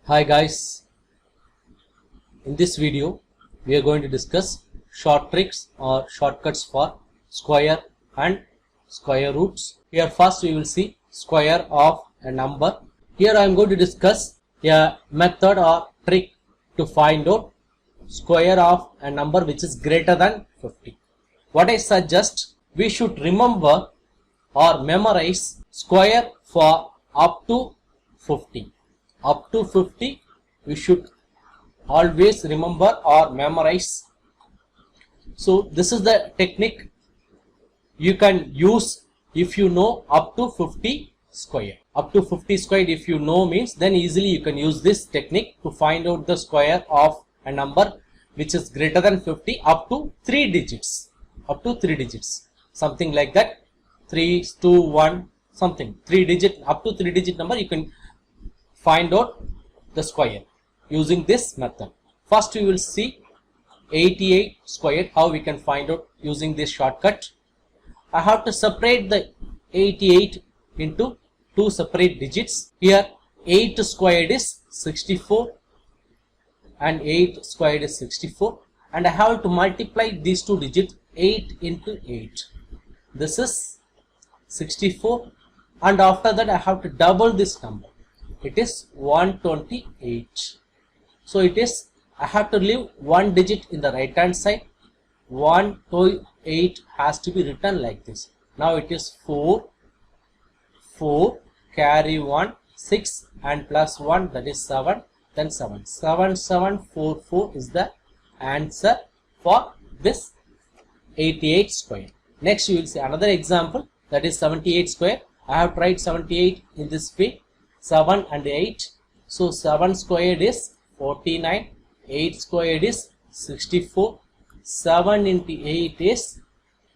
Hi guys, in this video we are going to discuss short tricks or shortcuts for square and square roots. Here first we will see square of a number. Here I am going to discuss a method or trick to find out square of a number which is greater than 50. What I suggest, we should remember or memorize square for up to 50. Up to 50 we should always remember or memorize. So this is the technique you can use if you know up to 50 square. Up to 50 square if you know means then easily you can use this technique to find out the square of a number which is greater than 50 up to 3 digits. Up to 3 digits. Something like that. 3, 2, 1 something. 3 digit, up to 3 digit number you can find out the square using this method. First we will see 88 squared, how we can find out using this shortcut. I have to separate the 88 into two separate digits. Here 8 squared is 64 and 8 squared is 64, and I have to multiply these two digits. 8 into 8, this is 64, and after that I have to double this number. It is 128. So it is, I have to leave one digit in the right hand side. 1 to 8 has to be written like this. Now it is 4, 4, carry 1, 6 and plus 1, that is 7, then 7. 7744 is the answer for this 88 square. Next you will see another example, that is 78 square. I have tried 78 in this way. 7 and 8. So 7 squared is 49. 8 squared is 64. 7 into 8 is,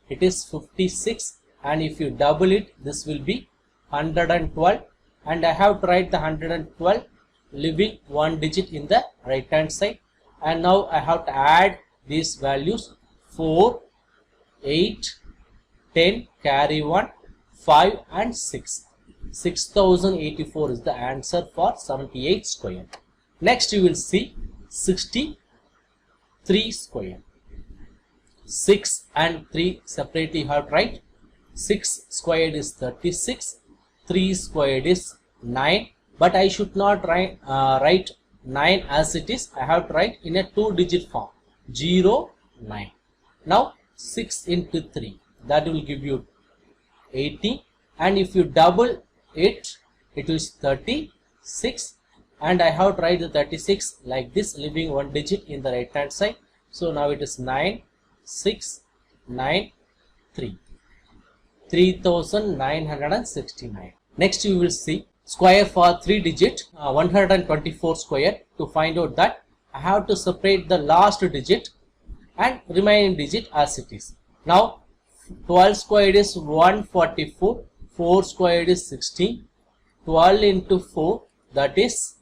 it is 56. And if you double it, this will be 112. And I have tried the 112, leaving one digit in the right hand side. And now I have to add these values. 4, 8, 10, carry 1, 5 and 6. 6084 is the answer for 78 square. Next you will see 63 square. 6 and 3 separately you have to write. 6 squared is 36. 3 squared is 9. But I should not write 9 as it is. I have to write in a 2-digit form. 0, 9. Now 6 into 3. That will give you 80. And if you double it, it is 36, and I have tried the 36 like this, leaving one digit in the right hand side. So now it is 9, 6, 9, 3. 3969. Next you will see square for 3 digit, 124 square. To find out that, I have to separate the last digit and remaining digit as it is. Now 12 squared is 144. 4 squared is 16. 12 into 4, that is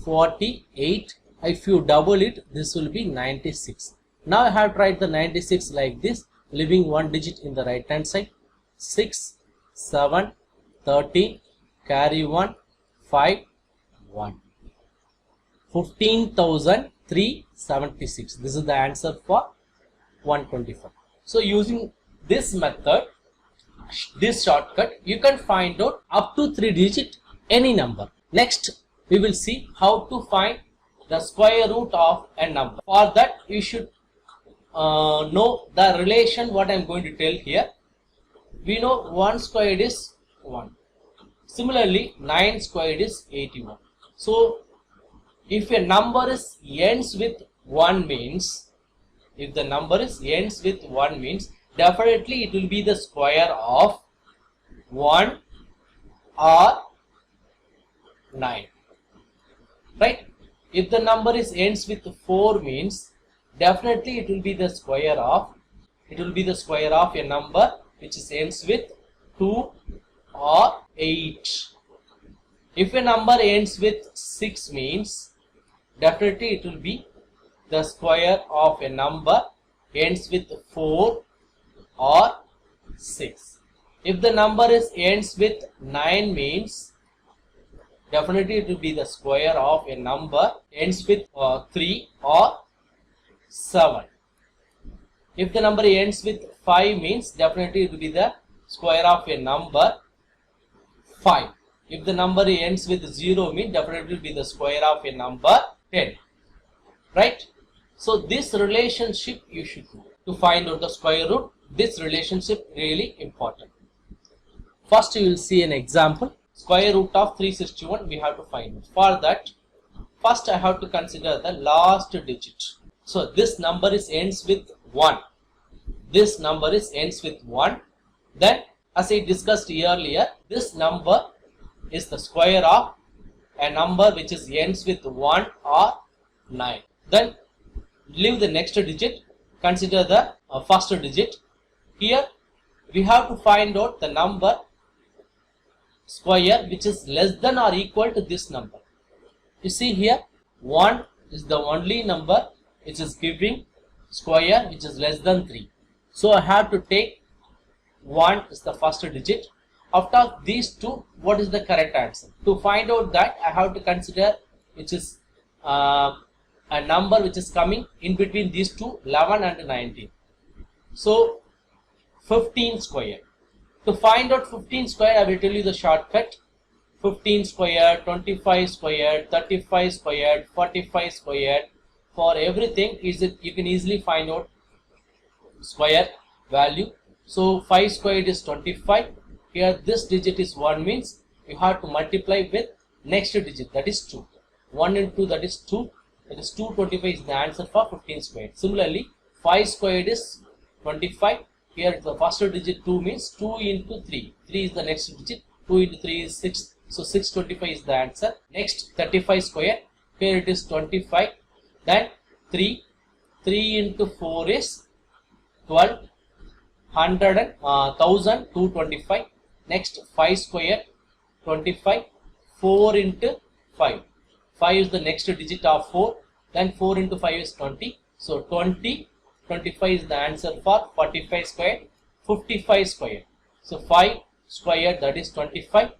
48. If you double it, this will be 96. Now I have tried the 96 like this, leaving one digit in the right hand side. 6, 7, 13, carry 1, 5, 1. 15,376. This is the answer for 125. So using this method, this shortcut, you can find out up to 3 digit any number. Next we will see how to find the square root of a number. For that you should know the relation what I am going to tell here. We know 1 squared is 1. Similarly 9 squared is 81. So if a number is ends with 1 means, if the number is ends with 1 means, definitely it will be the square of 1 or 9, right? If the number is ends with 4 means, definitely it will be the square of, a number which is ends with 2 or 8. If a number ends with 6 means, definitely it will be the square of a number ends with 4 or 6. If the number is ends with 9 means, definitely it will be the square of a number ends with 3 or 7. If the number ends with 5 means definitely it will be the square of a number 5. If the number ends with 0 means definitely it will be the square of a number 10. Right? So this relationship you should know to find out the square root. This relationship really important. First you will see an example. Square root of 361 we have to find it. For that, first I have to consider the last digit. So this number is ends with 1. This number is ends with 1. Then as I discussed earlier, this number is the square of a number which is ends with 1 or 9. Then leave the next digit, consider the first digit. Here we have to find out the number square which is less than or equal to this number. You see here 1 is the only number which is giving square which is less than 3. So I have to take 1 is the first digit. After these two, what is the correct answer? To find out that, I have to consider which is a number which is coming in between these two, 11 and 19. So 15 square. To find out 15 square, I will tell you the shortcut. 15 square, 25 square, 35 square, 45 square. For everything, you can easily find out square value. So 5 squared is 25. Here this digit is 1 means you have to multiply with next digit, that is 2. 1 into 2, that is 2. That is 225 is the answer for 15 squared. Similarly, 5 squared is 25. Here the first digit 2 means 2 into 3. 3 is the next digit. 2 into 3 is 6. So 625 is the answer. Next 35 square. Here it is 25. Then 3. 3 into 4 is 12. 225. Next 5 square 25. 4 into 5. 5 is the next digit of 4. Then 4 into 5 is 20. So 20. 25 is the answer for 45 square. 55 square. So 5 square, that is 25.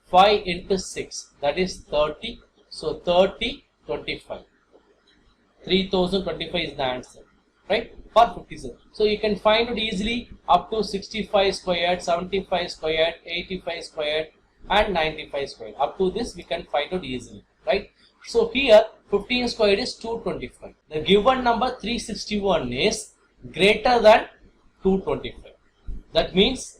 5 into 6, that is 30. So 30, 25. 3025 is the answer. Right? For 57. So you can find it easily up to 65 squared, 75 squared, 85 squared and 95 squared. Up to this we can find out easily. Right? So here 15 squared is 225. The given number 361 is greater than 225. That means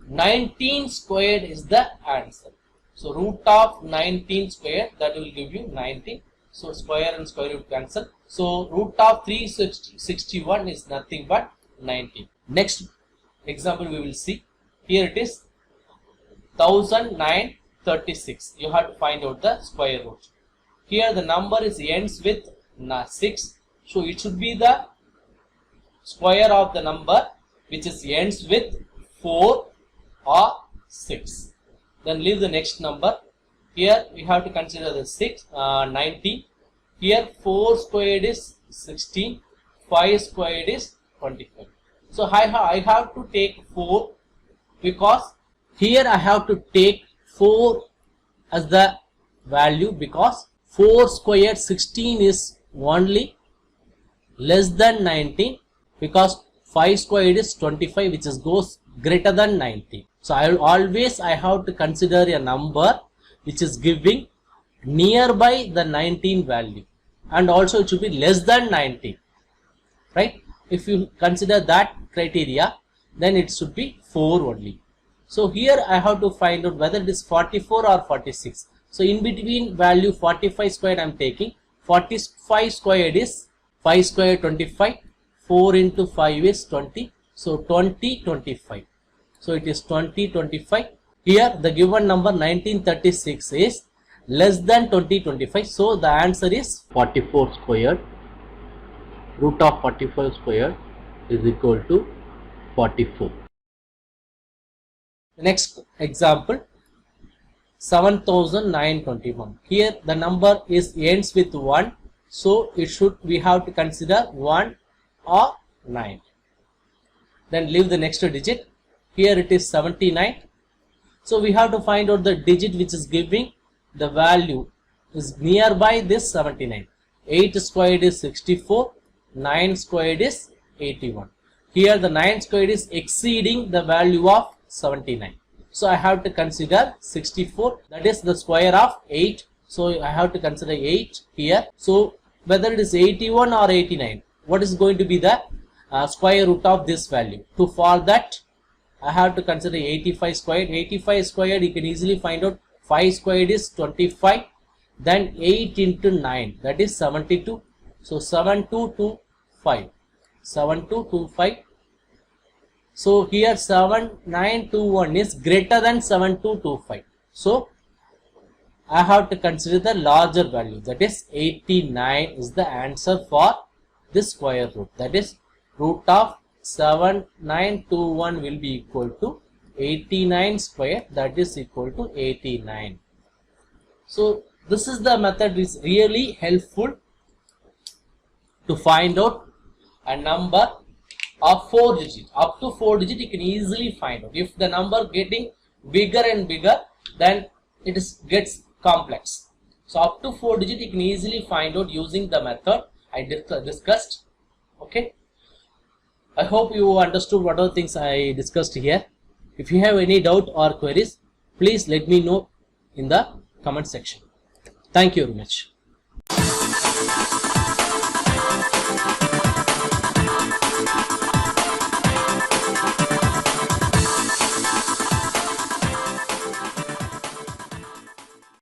19 squared is the answer. So root of 19 squared, that will give you 19. So square and square root cancel. So root of 361 is nothing but 19. Next example we will see. Here it is 1936. You have to find out the square root. Here the number is ends with 6. So it should be the square of the number which is ends with 4 or 6. Then leave the next number. Here we have to consider the 90. Here 4 squared is 16. 5 squared is 25. So I have to take 4 because here I have to take 4 as the value because 4 squared 16 is only less than 19 because 5 squared is 25 which is goes greater than 90. So I have to consider a number which is giving nearby the 19 value and also it should be less than 19. Right? If you consider that criteria, then it should be 4 only. So here I have to find out whether it is 44 or 46. So in between value 45 squared I am taking. 45 squared is 5 squared 25. 4 into 5 is 20. So 20, 25. So it is 20, 25. Here the given number 1936 is less than 20, 25. So the answer is 44 squared. Root of 44 squared is equal to 44. Next example 7921. Here the number is ends with 1. So we have to consider 1 or 9. Then leave the next digit. Here it is 79. So we have to find out the digit which is giving the value is nearby this 79. 8 squared is 64, 9 squared is 81. Here the 9 squared is exceeding the value of 79. So I have to consider 64, that is the square of 8. So I have to consider 8 here. So whether it is 81 or 89, what is going to be the square root of this value? For that, I have to consider 85 squared. 85 squared, you can easily find out 5 squared is 25. Then 8 into 9, that is 72. So 7225. 7225. So here 7921 is greater than 7225. So I have to consider the larger value, that is 89 is the answer for this square root. That is root of 7921 will be equal to 89 square, that is equal to 89. So this is the method is really helpful to find out a number of 4 digits. Up to 4 digits you can easily find out. If the number getting bigger and bigger, then it gets complex. So up to 4 digits you can easily find out using the method I discussed. Okay. I hope you understood what are the things I discussed here. If you have any doubt or queries, please let me know in the comment section. Thank you very much.